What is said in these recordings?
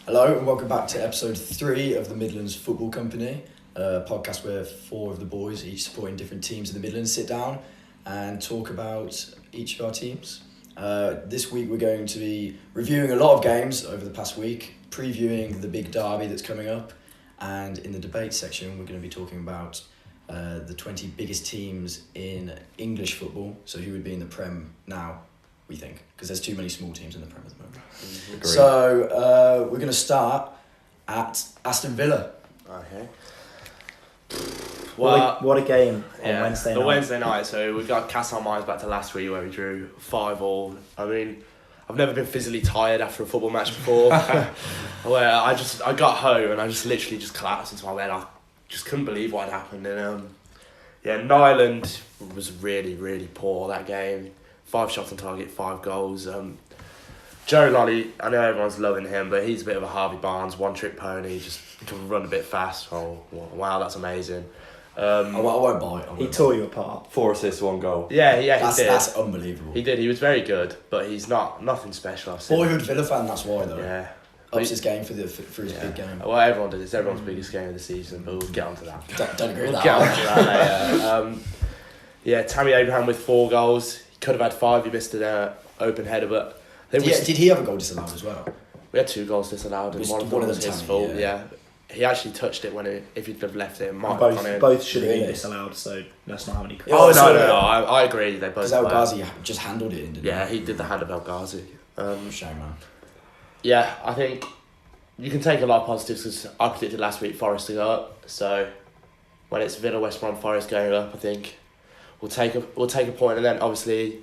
Hello and welcome back to episode 3 of the Midlands Football Company, a podcast where 4 of the boys, each supporting different teams in the Midlands, sit down and talk about each of our teams. This week we're going to be reviewing a lot of games over the past week, previewing the big derby that's coming up, and in the debate section we're going to be talking about the 20 biggest teams in English football, so who would be in the Prem now, we think, because there's too many small teams in the Prem at the moment. Agreed. So we're going to start at Aston Villa. Okay. What a game on yeah, Wednesday night. The Wednesday night, so we've got cast our minds back to last week where we drew 5-5. I mean, I've never been physically tired after a football match before. Where I got home and I just literally just collapsed into my bed. I just couldn't believe what had happened. And Nyland was really, really poor that game. 5 shots on target, 5 goals. Joe Lolly, I know everyone's loving him, but he's a bit of a Harvey Barnes, one-trick pony, just can run a bit fast. Oh, wow, that's amazing. I won't buy it. He tore you apart. 4 assists, 1 goal. Yeah, he did. That's unbelievable. He did. He was very good, but he's nothing special. I've seen. Boyhood Villa fan, that's why though. Yeah. Ups his game for his big game. Well, everyone did. It's everyone's biggest game of the season, but we'll get onto that. Don't agree with We'll that. get onto that later. Tammy Abraham with 4 goals. He could have had 5. He missed an open header, but Did he have a goal disallowed as well? we had 2 goals disallowed, and Was one of one them of was them his Tammy, fault. yeah. Yeah. He actually touched it if he'd have left it might have gone in. Both should have Really? been disallowed, so let's not have any Yeah, Oh, also, no, I agree. They both Because El were. Ghazi just handled it, didn't Yeah, he did the hand of El Ghazi. Shame, man. Yeah, I think you can take a lot of positives because I predicted last week Forest to go up. So when it's Villa, West Brom, Forest going up, I think we'll take a point. And then obviously,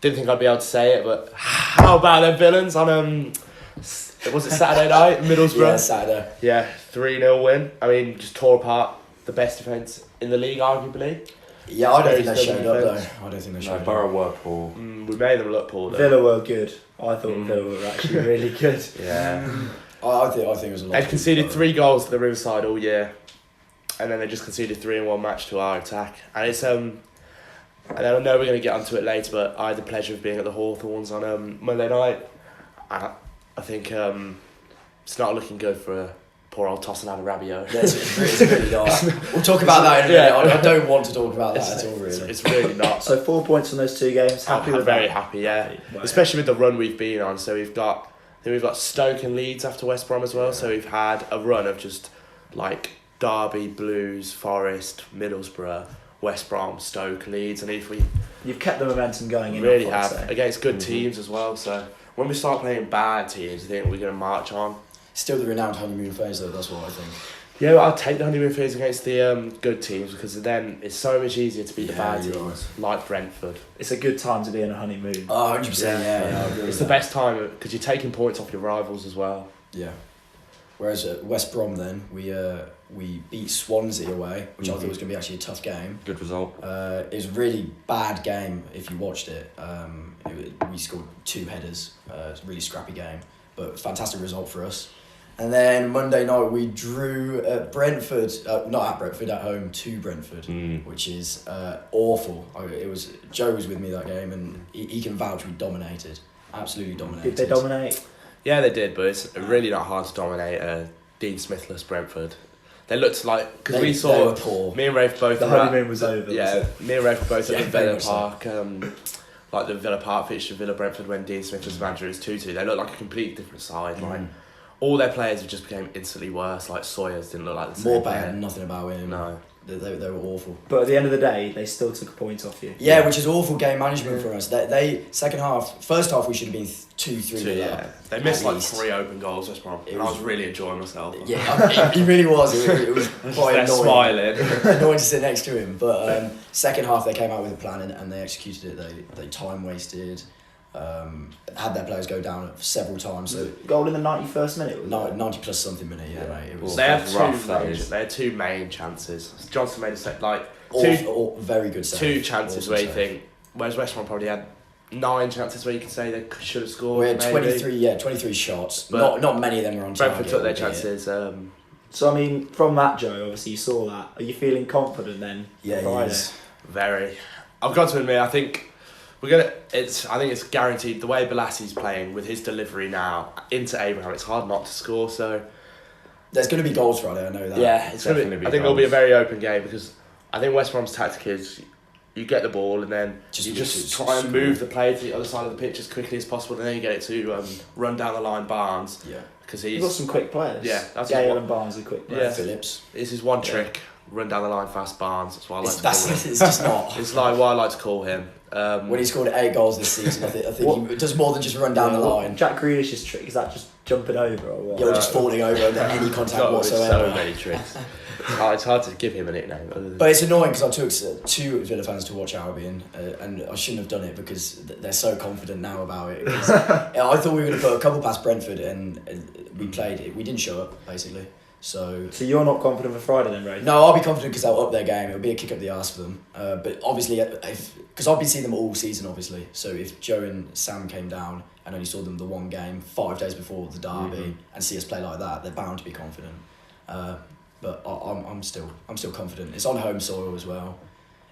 didn't think I'd be able to say it, but how about them villains on was it Saturday night, Middlesbrough? Yeah, Saturday. Yeah, 3-0 win. I mean, just tore apart the best defence in the league, arguably. Yeah, I don't Very think they stubborn showed up defence. though. I don't think they No, showed up. Borough were poor. We made them look poor though. Villa were good. I thought Villa were actually really good. Yeah. I think it was a lot. They've conceded 3 goals to the Riverside all year, and then they just conceded 3 in one match to our attack. And it's and I know we're going to get onto it later, but I had the pleasure of being at the Hawthorns on Monday night. I think it's not looking good for poor old Tosin Adarabioyo. It's really not. We'll talk about that in a minute. I don't want to talk about that at all, really. It's really not. So 4 points from those 2 games. Happy I'm with very that? happy, yeah. Wow. Especially with the run we've been on. So we've got Stoke and Leeds after West Brom as well. So we've had a run of just like Derby, Blues, Forest, Middlesbrough, West Brom, Stoke, Leeds, and if we You've kept the momentum going. really enough, I'd have say. against good teams as well. So when we start playing bad teams, I think we're going to march on. Still the renowned honeymoon phase though, that's what I think. Yeah, I'll take the honeymoon phase against the good teams because then it's so much easier to beat the bad you're teams like Brentford. It's a good time to be in a honeymoon. Oh, 100%, yeah, I agree It's with the that. best time because you're taking points off your rivals as well. Yeah. Whereas at West Brom then, we beat Swansea away, which I thought was going to be actually a tough game. Good result. It was a really bad game if you watched it. We scored 2 headers. It's a really scrappy game, but fantastic result for us. And then Monday night we drew at Brentford, not at Brentford, at home to Brentford, which is awful. Joe was with me that game and he can vouch we dominated, absolutely dominated. Did they dominate? Yeah, they did, but it's really not hard to dominate Dean Smithless Brentford. They looked like because we They saw were poor. me and Rafe both. The were at- honeymoon was over. Yeah, me and Rafe were both Yeah, at the very Villa much so. Park, like the Villa Park fixture, Villa Brentford when Dean Smith was manager. It's 2-2. They look like a completely different side. Like all their players have just became instantly worse. Like Sawyers didn't look like the same. More player. bad, nothing about him. No. They were awful. But at the end of the day, they still took a point off you. Yeah, which is awful game management for us. They first half we should have been 2-3 Yeah, up. they missed at like least. 3 open goals. West Brom, and I was really enjoying myself. Yeah, he really was. It was quite They're annoying. smiling. Annoying to sit next to him. But second half they came out with a plan and they executed it. They time wasted. Had their players go down several times. So Goal in the 91st minute. Was it? 90 plus something minute. Yeah, mate. It was They had rough, that is. They had 2 main chances. Johnson made a set like very good save. 2 chances Awesome where you save. think, whereas West Brom probably had 9 chances where you can say they should have scored. We had maybe. 23 shots. But Not many of them were on Brentford target. took their albeit. chances. So I mean, from that, Joe, obviously you saw that. Are you feeling confident then? Yeah, for he Friday? is. Very. I've got to admit, I think I think it's guaranteed. The way Bolassi's playing with his delivery now into Abraham, it's hard not to score. So there's going to be goals Friday. I know that. yeah, it's going to be. I think it'll be a very open game because I think West Brom's tactic is you get the ball and then you just try and move the play to the other side of the pitch as quickly as possible, and then you get it to run down the line Barnes. Yeah, because he's got some quick players. Yeah, that's Gale and Barnes are quick players. Yeah, Phillips. This is one trick. Run down the line fast Barnes. That's what I like to call him. It's just not. It's like what I like to call him. When he scored 8 goals this season, I think he does more than just run down the line. Jack Grealish's trick, is that just jumping over or what? Yeah, or just falling over without any contact whatsoever. So many tricks. It's hard to give him a nickname. But it's annoying because I took 2 Villa fans to watch Albion and I shouldn't have done it because they're so confident now about it. I thought we were going to put a couple past Brentford and we played it. We didn't show up, basically. So you're not confident for Friday then, Ray? No, I'll be confident because they'll up their game. It'll be a kick up the arse for them. But obviously, because I've been seeing them all season, obviously. So if Joe and Sam came down and only saw them the one game 5 days before the derby and see us play like that, they're bound to be confident. But I'm still confident. It's on home soil as well.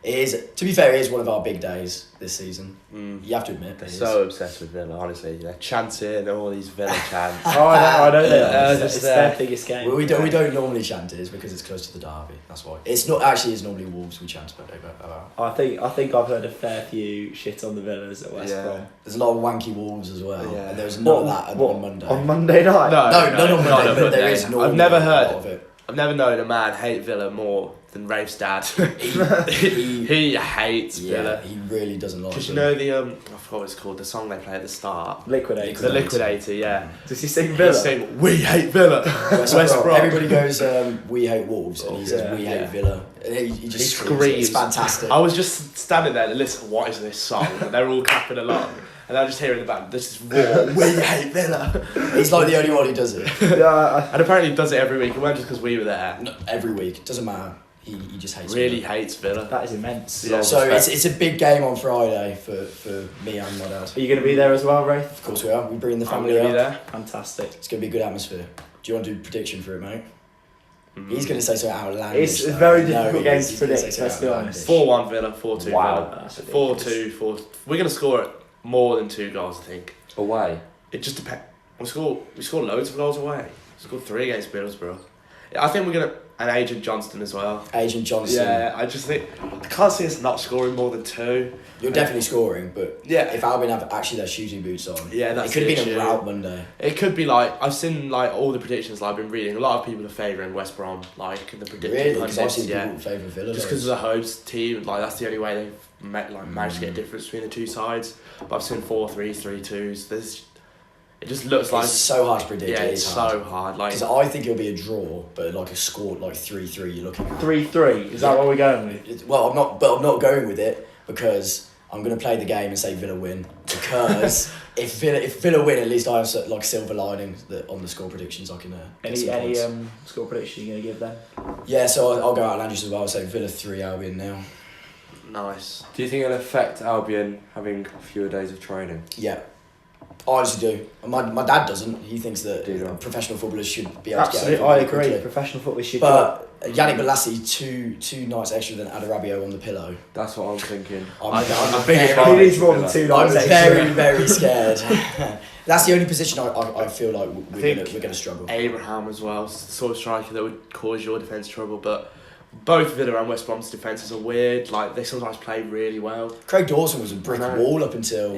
It is. To be fair, it is one of our big days this season. You have to admit. They're so obsessed with Villa. Honestly, they're chanting all these Villa chants. I know. It's their biggest game. Well, we don't normally chant it. It's because it's close to the derby. That's why. It's not actually. It's normally Wolves we chant about. I think I've heard a fair few shit on the Villas at West Brom. There's a lot of wanky Wolves as well. Yeah. And there was none of that on Monday. On Monday night. No, none on Monday. But there is normally I've never heard a lot of it. I've never known a man hate Villa more than Rafe's dad. he hates Villa. He really doesn't like it. Because you know the I forgot what it's called, the song they play at the start. Liquidator. The Liquidator, yeah. Does he sing Villa? He's saying, we hate Villa. West Brom. Everybody goes, we hate Wolves, and he says, we hate Villa. And he just screams. It's fantastic. I was just standing there and listening, what is this song? And they're all clapping along. And I just hear in the back, this is war, we hate Villa. He's like the only one who does it. And apparently he does it every week. It wasn't just because we were there. No, every week, doesn't matter. He just hates Really Villa. hates Villa. That is immense. Yeah, so it's a big game on Friday for me and my dad. Are you going to be there as well, Ray? Of course we are. We bring the family up. Be there. Fantastic. It's going to be a good atmosphere. Do you want to do a prediction for it, mate? He's going to say something outlandish. It's a very difficult game to predict, let's be honest. 4-1 Villa, 4-2 Villa. 4-2, 4. We're going to score more than 2 goals, I think. Away? It just depends. We score loads of goals away. We scored 3 against Middlesbrough. I think we're going to... And Agent Johnston as well. Agent Johnston. Yeah, I just think... I can't see us not scoring more than 2. You're definitely scoring, but if Albion have actually their shooting boots on, that's it could have been a rout Monday. It could be like... I've seen like all the predictions I've been reading. A lot of people are favouring West Brom, like in the predictions. Really? Because I've seen people favour Villa. Just because of the homes team, like that's the only way they've managed to get a difference between the two sides. But I've seen 4-3s, 3-2s. It just looks like... It's so hard to predict. Yeah, it's so hard. Because I think it'll be a draw, but like a score like 3-3 you're looking at. 3-3? Is that what we're going with? Well, I'm not going with it because I'm going to play the game and say Villa win. Because if Villa win, at least I have like silver linings on the score predictions I can Any score prediction you're going to give then? Yeah, so I'll go outlandish as well. I'll say Villa 3, Albion 0. Nice. Do you think it'll affect Albion having fewer days of training? Yeah. I honestly do. My dad doesn't. He thinks that professional footballers should be able to get over. I agree. Quickly. Professional footballers should. But Yannick Bolasie two nights extra than Adarabio on the pillow. That's what I'm thinking. He needs more than 2 nights extra. I'm very, very scared. That's the only position I feel like we're gonna struggle. Abraham as well, sort of striker that would cause your defence trouble, but both Villa and West Brom's defences are weird. Like they sometimes play really well. Craig Dawson was a brick wall up until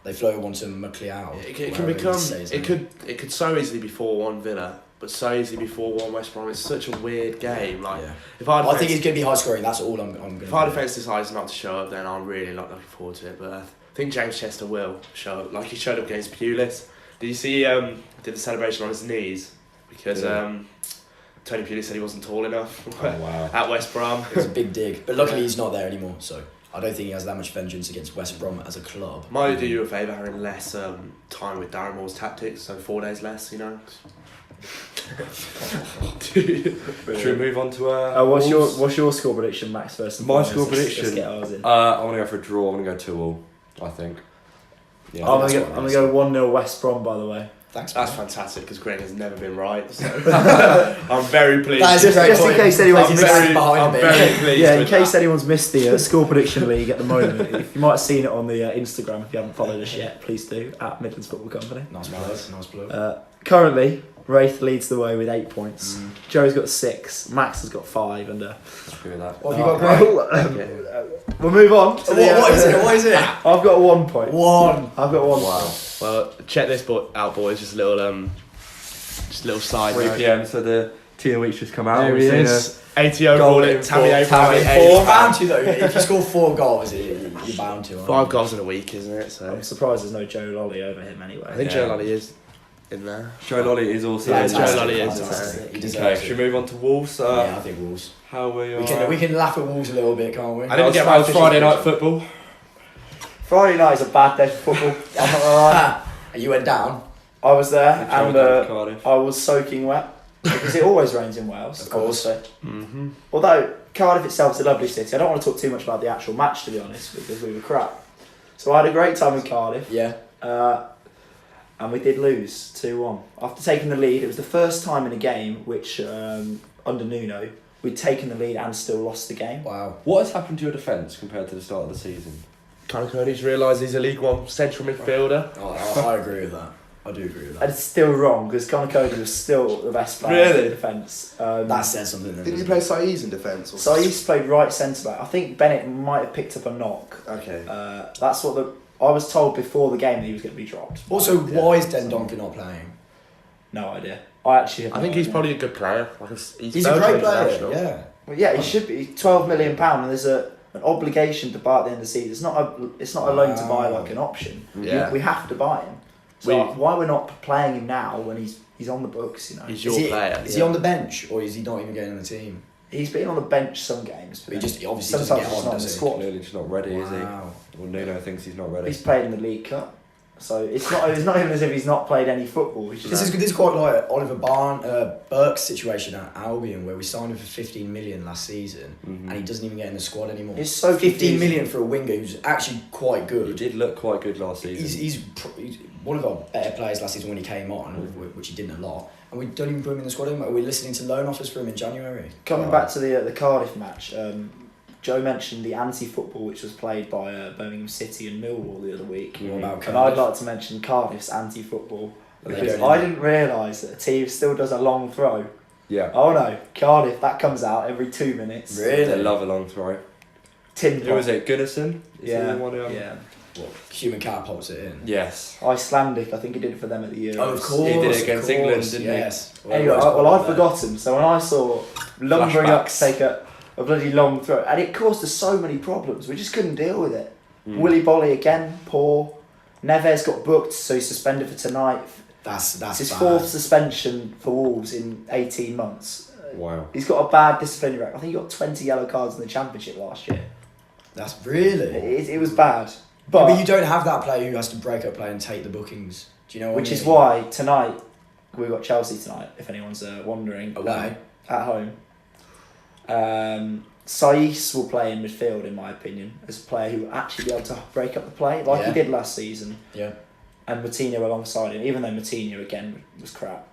they floated one to McLeod. It can become. It could so easily be 4-1 Villa, but so easily be 4-1 West Brom. It's such a weird game. Like if I think it's going to be high scoring. That's all I'm going to. If our defence decides not to show up, then I'm really not looking forward to it. But I think James Chester will show up. Like he showed up against Pulis. Did you see? Did the celebration on his knees because Tony Pulis said he wasn't tall enough at West Brom. It was a big dig, but luckily he's not there anymore. So. I don't think he has that much vengeance against West Brom as a club. Might do you a favour having less time with Darren Moore's tactics, so 4 days less, you know. Should we move on to what's your score prediction, Max? First, my score prediction. Let's get ours in. I'm gonna go for a draw. I'm gonna go 2-2. I think. Yeah, I'm gonna go 1-0 West Brom. By the way. Thanks. That's fantastic because Greg has never been right. So I'm very pleased. That is a great Just in point. case anyone's I'm missed- very pleased. Yeah, in with case that. anyone's missed the score prediction league at the moment, you might have seen it on the Instagram. If you haven't followed us yet, please do at Midlands Football Company. Nice plug. Currently, Wraith leads the way with 8 points. Joe's got 6. Max has got 5, and Screw that. What have you got, Greg? we'll move on. To What is it? What is it? I've got 1 point. 1. I've got 1. Wow. Well, check this out, boys. Just a little side 3 note. PM, so the team of the week's just come out. There We've he seen is. 80 goal overall in at Tammy for Abraham. Tammy You're bound to though. If you score 4 goals, you're bound to. aren't 5 you? goals in a week, isn't it? So I'm surprised there's no Joe Lolly over him anyway. I think Yeah. Joe Lolly is in there. Joe Lolly is also Yeah, in Joe there. Lolly is. Fantastic. He Okay, deserves should it. we move on to Wolves? Yeah, I think Wolves. How we are... We can laugh at Wolves a little bit, can't we? I didn't get my How was official Friday night prediction. football. Friday night is a bad day for football. I'm not gonna lie. And you went down. I was there We travelled and down to Cardiff. I was soaking wet because it always rains in Wales. Of course. obviously. Mm-hmm. Although Cardiff itself is a lovely city, I don't want to talk too much about the actual match to be honest because we were crap. So I had a great time in Cardiff. Yeah. And we did lose 2-1. After taking the lead, it was the first time in a game which, under Nuno, we'd taken the lead and still lost the game. Wow. What has happened to your defence compared to the start of the season? Conor Cody's realised he's a League One central midfielder. Oh, I agree with that. I do agree with And that. it's still wrong because Conor Cody was still the best player Really? in defence. That says something. Then, Didn't you doesn't play it? Saiz in defence? or- So he's played right centre back. I think Bennett might have picked up a knock. Okay. That's what I was told before the game that he was going to be dropped. Also, Yeah. why is Den Donker not playing? No idea. I actually have I no think he's idea. probably a good player. Like He's a great player. international. Yeah. Well, yeah, he should be. £12 million, and there's an obligation to buy at the end of the season. It's not a loan to buy like an option. Yeah. We have to buy him. So We- why we're not playing him now when he's on the books? You know, He's Is your he, player. is he on the bench or is he not even getting in the team? he's been on the bench some games, But he just he obviously sometimes doesn't he's get on, not in the does he? squad. Clearly just not ready, is he? Wow. Well, Nuno thinks he's not ready. He's played in the League Cup, so it's not even as if he's not played any football. He's just, This is quite like Oliver Burke's situation at Albion, where we signed him for 15 million last season, Mhm. and he doesn't even get in the squad anymore. It's so 15 confusing. million for a winger who's actually quite He good. did look quite good last season. He's one of our better players last season when he came on, which he didn't a lot, and we don't even put him in the squad anymore. We're listening to loan offers for him in January. Coming back to the Cardiff match, Joe mentioned the anti-football which was played by Birmingham City and Millwall the other week. What about And I'd like to mention Cardiff's anti-football Are they because going I in? didn't realise that a team still does a long throw. Yeah. Oh no, Cardiff, that comes out every 2 minutes. Really? They love a long throw. Tin Who was it? Goodison? Is Yeah, he the one who- yeah. What, human cat pops it in. Yes. Icelandic, I think he did it for them at the Euros. Oh, of course. He did it of against course, England, didn't he? yes. Anyway, I'd forgotten. So when I saw Lundberg Flashbacks. take a bloody long throw, and it caused us so many problems, we just couldn't deal with it. Mm. Willy Bolly again, poor. Neves got booked, so he's suspended for tonight. That's It's his bad. 4th suspension for Wolves in 18 months. Wow. He's got a bad disciplinary record. I think he got 20 yellow cards in the Championship last year. That's really. It was bad. But you don't have that player who has to break up play and take the bookings. Do you know what Which I mean? is why tonight, we've got Chelsea tonight, if anyone's wondering. Away. At home. Saiz will play in midfield, in my opinion, as a player who will actually be able to break up the play, like Yeah. he did last season. Yeah. And Moutinho alongside him, even though Moutinho, again, was crap.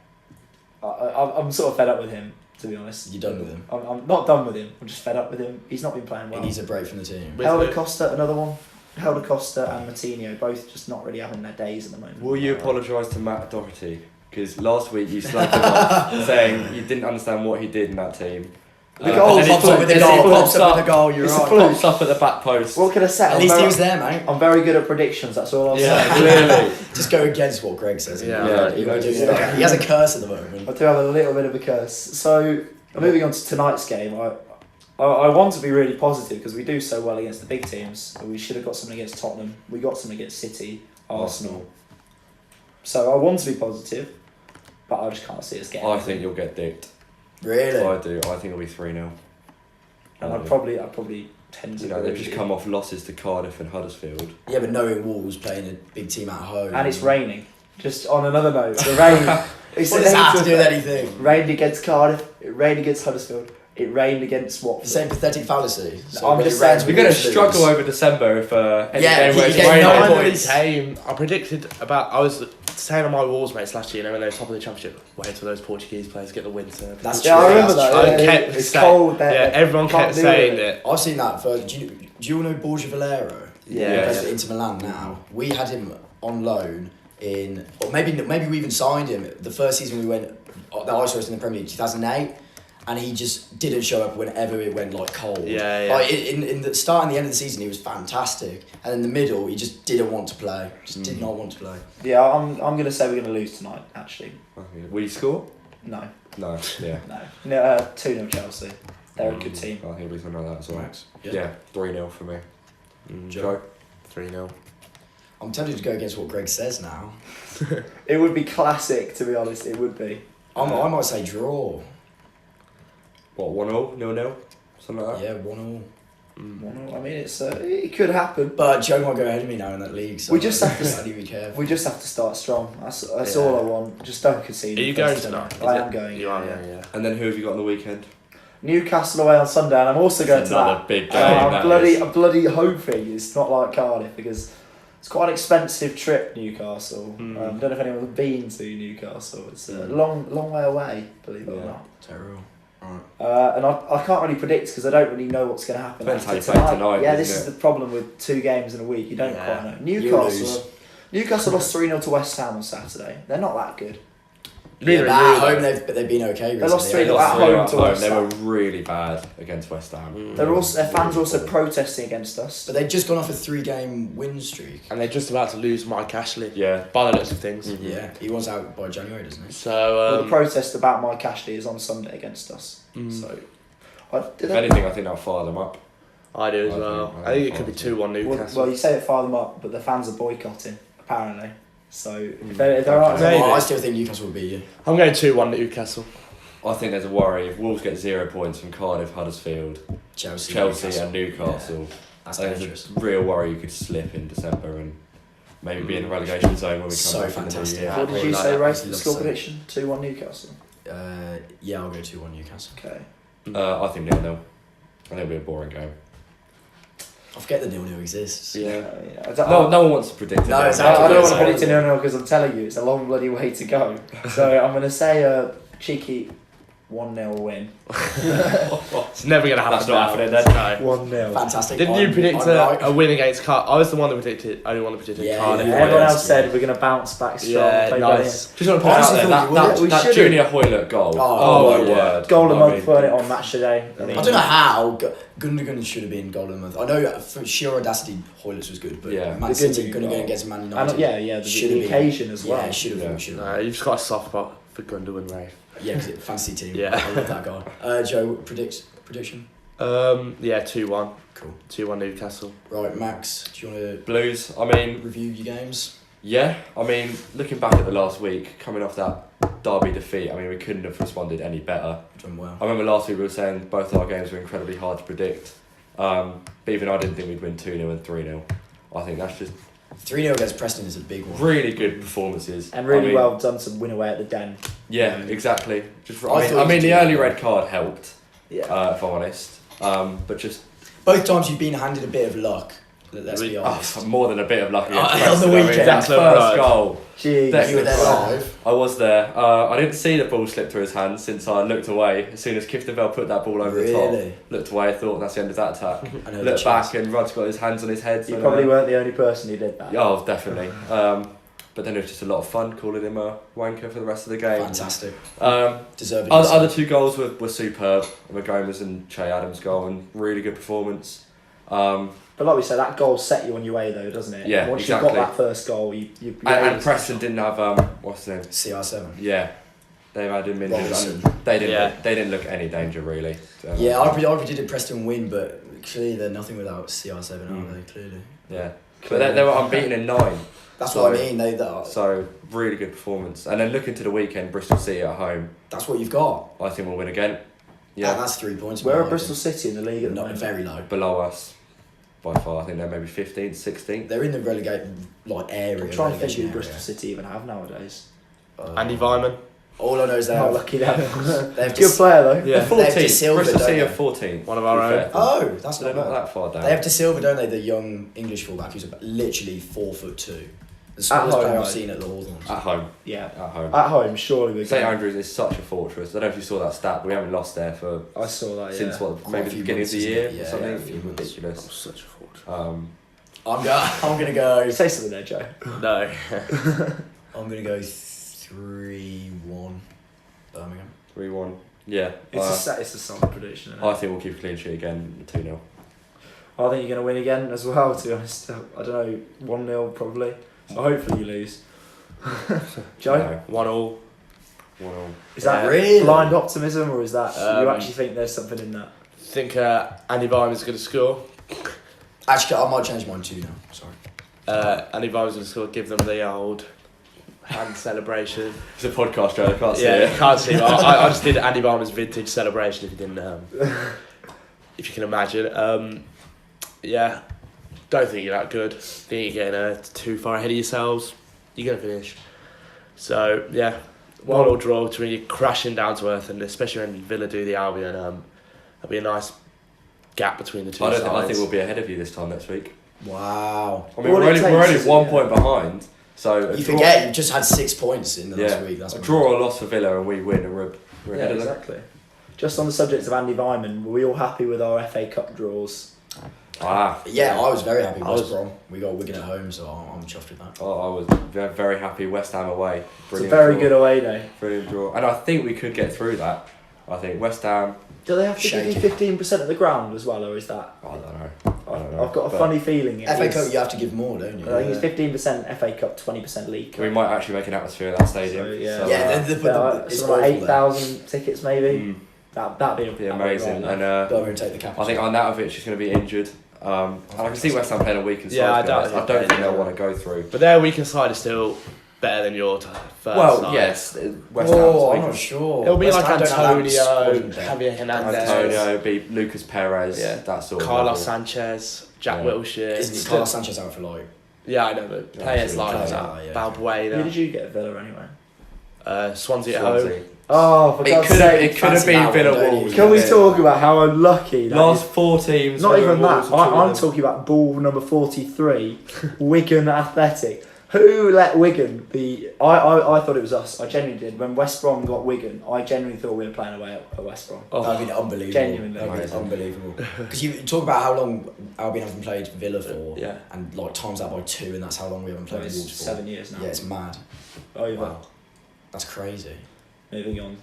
I'm sort of fed up with him, to be honest. You're done with him. I'm not done with him. I'm just fed up with him. He's not been playing well. He needs a break from the team. Helder Costa, another one. Helder Costa and Moutinho, both just not really having their days at the moment. Will you apologise to Matt Doherty? Because last week you slagged him off, saying you didn't understand what he did in that team. The goal And then pops he up with the pops goal, up pops with the goal. You're It's a right. fluke. Pops up at the back post. What can I say? At least he was there, mate. I'm very good at predictions, that's all I'll Yeah, say. Clearly. Just go against what Greg says. Yeah. Yeah, he, he knows he his stuff. has a curse at the moment. I do have a little bit of a curse. So, moving on to tonight's game, I want to be really positive because we do so well against the big teams. We should have got something against Tottenham. We got something against City, Arsenal. So I want to be positive, but I just can't see us getting. I think you'll get dicked. Really? I do. I think it'll be 3-0. And I'd probably tend to. You know, agree they've just with come you. off losses to Cardiff and Huddersfield. Yeah, but knowing Wolves playing a big team at home. And it's raining. Just on another note, the rain. It's What does that have to do with anything? Rained against Cardiff. It rained against Huddersfield. It rained against The Watford. same pathetic fallacy. I'm when just it saying, rains, We're going to Wolves lose. struggle over December if any Yeah, game where you it's get raining. no I points. I predicted about. I was saying on my walls mates last year, when they were top of the championship, wait till those Portuguese players get the winter. That's Yeah, true. I remember that's that. true. Yeah, kept it's saying- cold there. Yeah, everyone Can't kept deal saying with it. I've seen that. Do you all know Borja Valero? Yeah. He plays for Inter Milan now. We had him on loan or maybe we even signed him the first season we went. That I saw us in the Premier League, 2008. And he just didn't show up whenever it went like cold. Yeah, yeah. Like in the start and the end of the season, he was fantastic, and in the middle, he just didn't want to play. Just did not want to play. Yeah, I'm going to say we're going to lose tonight, actually. Okay. Will you score? No. No. Yeah. No, 2-0 Chelsea. They're a good team. I think we can know that as well. Max? Yeah, 3-0 for me. Joe? 3-0. I'm tempted to go against what Greg says now. It would be classic, to be honest. It would be. I might say draw. What, 1-0? 0-0? Something like that? Yeah, 1-1. I mean, it could happen. But Joe might go ahead of me now in that league. So We just have to- I need to be careful. We just have to start strong. That's Yeah. all I want. Just don't concede. Are you in the going first tonight? minute. I am going. You are, yeah. And then who have you got on the weekend? Newcastle away on Sunday, and I'm also going to Another that. big game, I'm that bloody, is. I'm bloody hoping it's not like Cardiff because it's quite an expensive trip. Newcastle. Don't know if anyone's been to Newcastle. It's a long way away. Believe it or Yeah. not. Terrible. Right. And I can't really predict because I don't really know what's going to happen. Depends how after you play tonight, Yeah, this doesn't is the problem with 2 games in a week. You don't Yeah. quite know. You lose. Newcastle lost 3-0 to West Ham on Saturday. They're not that good. Neither Yeah, are but you, at home they've been okay. They lost recently. 3-0 at home to West They Ham. were really bad against West Ham. Their fans are also protesting against us. But they've just gone off a 3-game win streak. And they're just about to lose Mike Ashley. Yeah. By the looks of things. Yeah, he wants out by January, doesn't he? So, Well, the protest about Mike Ashley is on Sunday against us. So, If anything, I think that'll fire them up. I do as I well. think- I think it could be 2-1 well, Newcastle. you say it fire them up, but the fans are boycotting apparently. So if they're not, Maybe. Well, I still think Newcastle will beat you. I'm going 2-1 Newcastle. I think there's a worry if Wolves get 0 points from Cardiff, Huddersfield, Chelsea and Newcastle. That's There's dangerous. a real worry you could slip in December and maybe be in the relegation zone when we come So back in the new fantastic. year. Yeah. what did I'd you like say, that. Ray? I'd The love score to say. prediction 2-1 Newcastle. Yeah, I'll go 2-1 Newcastle. Okay. I think 0-0. I think it'll be a boring game. I forget that 0-0 exists. Yeah. I don't, No one wants to predict it. No, though. exactly. I don't want to Sorry. predict a 0-0 because I'm telling you, it's a long bloody way to go. So I'm going to say a cheeky 1-0 win. It's never going to happen. That's not now. happening then. No. 1-0. Fantastic. Didn't you predict I'm right. a win against Cardiff? I was the one that predicted. Only one that predicted Yeah, Cardiff. yeah, Everyone yeah. else said we're going to bounce back strong. Yeah, play nice. Just want to put it out Honestly, there, thought you that would. We that should've. Junior Hoylett goal. Oh, my yeah. word. Goal of the I month, mean, put it on match today. I don't know how Gundogan should have been goal of the month. I know for sheer audacity, Hoylett was good, but Yeah. Man The City Gundogan goal. Gundogan against Man And, United. the should have been. occasion as well. Yeah, should have Yeah. been. Should have No, you've just got a soft spot for Gundogan, Ray. Yeah, because it's fantasy team. Yeah. I love that guy. Joe, prediction? Yeah, 2-1. Cool. 2-1 Newcastle. Right, Max, do you want Blues, I mean, to review your games? yeah, I mean, looking back at the last week, coming off that Derby defeat, I mean, we couldn't have responded any better. Done well. I remember last week we were saying both our games were incredibly hard to predict, but even I didn't think we'd win 2-0 and 3-0. I think that's just 3-0 against Preston is a big one. really good performances. And really I mean, well done to win away at the Den. Yeah, exactly. Just, I I thought mean you the did early well. red card helped, Yeah. if I'm honest. But just Both times you've been handed a bit of luck. Let's be honest. more than a bit of luck against On the Preston. I mean, weekend. that That's a first pride. goal. Jeez. That- You were there live. I was there. I didn't see the ball slip through his hands since I looked away. As soon as Kiftenbell put that ball over the top, Really? looked away, thought that's the end of that attack. I know the Looked chance. back and Rod's got his hands on his head. You so, probably weren't the only person who did that. Oh, definitely. But then it was just a lot of fun calling him a wanker for the rest of the game. Fantastic. Deserving. Other two goals were superb. Gomez and Che Adams' goal, and really good performance. But like we said, that goal set you on your way though, doesn't it? Yeah, Once exactly. you got that first goal, you're And able to- Preston didn't have what's his name? CR7. Yeah, they've had him injured. Robertson. They didn't. Yeah. They didn't look any danger really. Yeah, I predicted Preston win, but clearly they're nothing without CR7, aren't they? Clearly. Yeah, but they were unbeaten in 9. That's So- what I mean. So really good performance. And then looking to the weekend, Bristol City at home. That's what you've got. I think we'll win again. Yeah, Yeah, that's 3 points. Where in are my Bristol opinion. City in the league at the Not moment? very low. below us by far. I think they're maybe 15th, 16th. They're in the relegate area. I'm trying to think relegation who area. Bristol City even have nowadays. Andy Vyman. All I know is they How have. lucky them. They have Good player though. Yeah. They're 14th. De Silva, Bristol don't City they? are 14th. One of our to be own. fair. Oh, that's So they're not not bad. that far down. They have De Silva, don't they? The young English fullback who's literally 4'2". The smallest home, player I've though. seen at the Hawthorns. At home. Yeah. At home. At home, surely we're St going. Andrews is such a fortress. I don't know if you saw that stat, but we haven't lost there for I saw that. since Yeah. what, Quite maybe a the few beginning of the months, year isn't it? or Yeah, something. yeah, a few months. Ridiculous. Such a fortress. I'm gonna go. Say something there, Joe. No. I'm gonna go 3-1 Birmingham. 3-1. Yeah. It's a solid prediction. Isn't it? I think we'll keep a clean sheet again, 2-0. I think you're going to win again as well, to be honest. I don't know, 1-0 probably. So hopefully you lose. Joe? No. 1-1. 1-1. Is that Really? blind optimism, or is that you Um, actually think there's something in that? Think Andy Vyman's going to score. Actually, I might change mine to now. Sorry. Andy Vyman's going to score. Give them the old hand celebration. It's a podcast, Joe. I can't see Yeah, it. you can't see. I just did Andy Vyman's vintage celebration. If you didn't, if you can imagine. Yeah, don't think you're that good. Think you're getting too far ahead of yourselves. You're gonna finish. So yeah, 1-1 draw to really crashing down to earth, and especially when Villa do the Albion, there'll be a nice gap between the two sides. I think we'll be ahead of you this time next week. Wow. I mean, All we're it only takes is- 1 point behind. So You forget you've just had 6 points in the last week. That's a mad. draw or loss for Villa and we win and we're Yeah, ahead of them. exactly. Just on the subject of Andy Vyman, were we all happy with our FA Cup draws? Yeah, I was very happy with I West was- Brom. We got Wigan at home, so I'm chuffed with that. I was very happy. West Ham away. It's a Brilliant very draw. good away day. Brilliant draw. And I think we could get through that. I think West Ham, Do they have to give you Shaky. 15% of the ground as well, or is that? I don't know. I don't know. I've got a But funny feeling it FA is. Cup, you have to give more, don't you? I think it's 15% FA Cup, 20% League Cup. We might actually make an atmosphere at that stadium. So, yeah. So, Yeah, it's something like awful 8,000 tickets maybe. mm, That'd be be amazing. And Birmingham take the cap. I think Arnautovic is going to be injured. And I can see West Ham playing a week inside. Yeah, I to be doubt honest. they'll I don't think play, they'll yeah. want to go through. But their weekend side is still better than your first Well, side. yes, West Oh, I'm Ham's not sure. It'll be West like Ham don't have that Antonio, squad depth. Javier Hernandez, Antonio, be Lucas Perez, Yeah. that sort of Carlos level. Sanchez, Jack Yeah. Wilshere. Isn't Carlos Sanchez out for like? Yeah, I know, but Yeah, players absolutely. like Yeah, that. yeah. Who Balbuena, did you get at Villa anyway? Swansea at home. Swansea. Oh, for God's sake. It could have fancy been that Villa one, don't Wolves. you? Can we Yeah. talk about how unlucky that Last is? 4 teams. Not Villa even and that. Wolves, and two I'm of them. talking about ball number 43, Wigan Athletic. Who let Wigan be? I thought it was us. I genuinely did. When West Brom got Wigan, I genuinely thought we were playing away at West Brom. Oh. I mean, unbelievable. Genuinely. I mean, it's Amazing. unbelievable. Because you talk about how long Albion haven't played Villa for, Yeah. and like times that by 2, and that's how long we haven't So played it's Wolves for. 7 years now. Yeah, it's mad. Over. Wow, that's crazy. Moving on.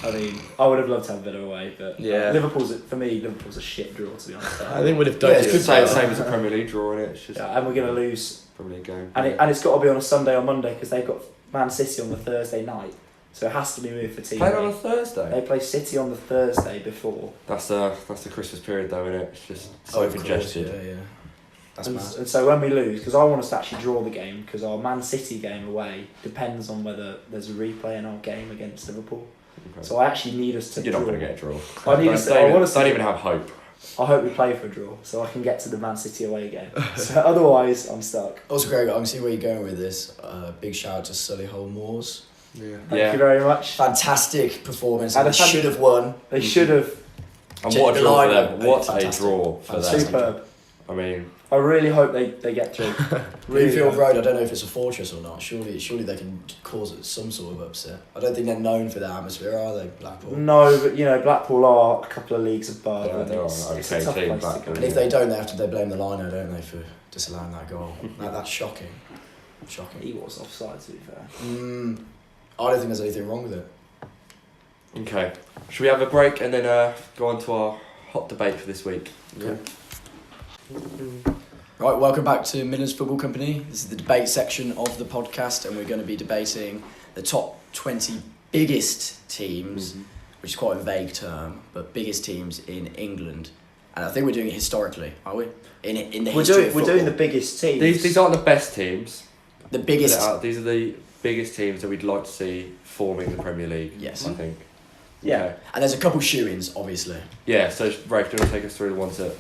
I mean, I would have loved to have Villa away, but Yeah. Liverpool's a shit draw, to be honest. I think we'd have done Yeah, it. it's Could say the Yeah. same as a Premier League draw, innit? It's just Yeah, and we're going to lose. Premier League game. And it's got to be on a Sunday or Monday because they've got Man City on the Thursday night. So it has to be moved for TV. Played on a Thursday. They play City on the Thursday before. That's the Christmas period though, innit? It's just so of course, congested. yeah. That's And, mad. and so when we lose, because I want us to actually draw the game, because our Man City game away depends on whether there's a replay in our game against Liverpool. Okay. So I actually need us to You're draw. not going to get a draw. I need Don't- us to- don't I even- want us to- don't even have hope. I hope we play for a draw, so I can get to the Man City away game. So otherwise, I'm stuck. Also, Greg, I can see where you're going with this. Big shout out to Solihull Moors. Yeah. Thank Yeah. you very much. Fantastic performance. And They a fan- should have won. They should have. And Check what the a draw for lineup. them. What a Fantastic. draw for them. Fantastic. Superb. I mean, I really hope they get through. Really Bluefield hope. Road, I don't know if it's a fortress or not. Surely they can cause it some sort of upset. I don't think they're known for their atmosphere, are they, Blackpool? No, but Blackpool are a couple of leagues above. Yeah, and they're it's on a okay tough team, place to Blackpool. go. And if they don't, they blame the liner, don't they, for disallowing that goal? That's shocking. Shocking. He was offside, to be fair. I don't think there's anything wrong with it. okay. Should we have a break and then go on to our hot debate for this week? Yeah. Right, welcome back to Midlands Football Company. This is the debate section of the podcast, and we're going to be debating the top 20 biggest teams, which is quite a vague term, but biggest teams in England. And I think we're doing it historically, are we? In the history of We're football. doing the biggest teams. These aren't the best teams. The biggest. These are the biggest teams that we'd like to see forming the Premier League. Yes. I think. Yeah. Okay. And there's a couple shoe-ins, obviously. Yeah. So, Rafe, do you want to take us through the ones that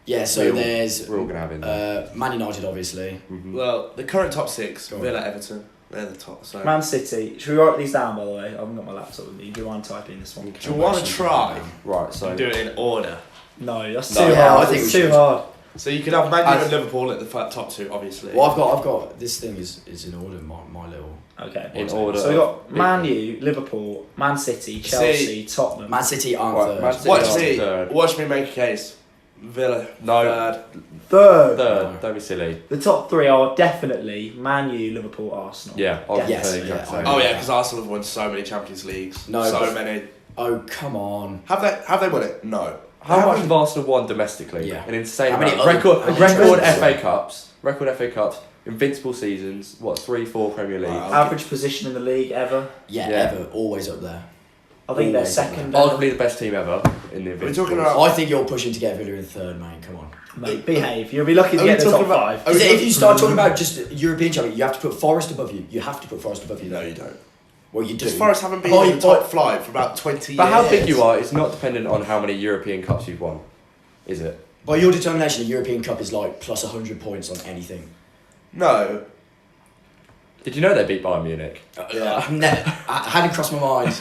Yeah, so there's we're all going to have in there? Man United, obviously. Mhm. Well, the current top 6, Go on. Villa, Everton, they're the top. So. Man City. Should we write these down, by the way? I haven't got my laptop with me. Do you mind typing this one? Do you want to try Right. So and do it in order? No, that's No, too yeah, hard. I think It's we too should. hard. So you could have Man U and Liverpool at the top two, obviously. Well, I've got this thing is in order. My little. Okay. In order. So we got Man U, Liverpool, Man City, Chelsea, Tottenham. Man City aren't Right, third. Man City Watch aren't me. third. Watch me make a case. Villa. No. Third. Third. Don't be silly. The top three are definitely Man U, Liverpool, Arsenal. Yeah, I'll Yes, say yeah, exactly. Oh yeah, because Arsenal have won so many Champions Leagues. No, so but- many. Oh come on. Have they won it? No. How much have Arsenal won domestically? Yeah. An insane How many amount. other- Record how many FA trophies? Cups. Record FA Cups. Invincible seasons. What, 3-4 Premier League? Wow. Average position in the league ever. Yeah, Yeah. ever always up there. I think they're Always second. Arguably the best team ever in the We're Invincibles. talking about- I think you're pushing to get Villa in third, mate. Come on. Mate, behave. You'll be lucky to Are we get the top talking about- five. Are we Because if talking- you start talking about just European champion, you have to put Forest above you. You have to put Forest above you. No, Though. you don't. Well, you do. Because Forest haven't been Oh, in you- the top flight for about 20 But years. how big you are is not dependent on how many European Cups you've won, is it? By your determination, a European Cup is like plus 100 points on anything. No. Did you know they beat Bayern Munich? Yeah. I hadn't crossed my mind.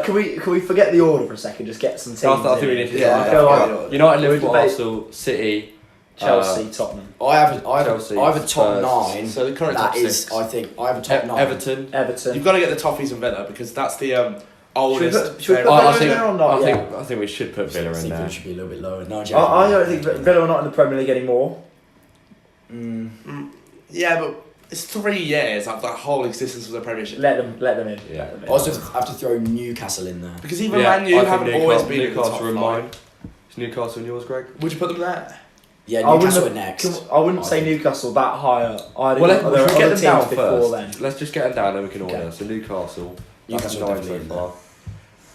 Can we forget the order for a second? Just get some teams. I think we in need to it? Yeah, I feel like yeah. United, We'll Liverpool, debate- Arsenal, City, Chelsea, Tottenham, I have Chelsea, a top Spurs. 9. So the current That top is, six. I think, I have a top 9. Everton. Everton. You've got to get the Toffees and Villa because that's the oldest. Should we put I Villa in think, there or not? I think we should put Villa I in think there. Villa should be a little bit lower. No, I don't think Villa are not in the Premier League anymore. Yeah, but it's 3 years of that whole existence of the Premiership. Let them in. Yeah. Let them in. I also have to throw Newcastle in there. Because even Yeah, Man U I think haven't always been in the top Newcastle and flight. mine. Is Newcastle and yours, Greg? Would you put them there? Yeah, I wouldn't Newcastle have- are next. I wouldn't I say think. Newcastle that higher. Well, There should are we get other them teams down before first? then. Let's just get them down, then we can order. Okay. So Newcastle. Newcastle That's 9 definitely so in far.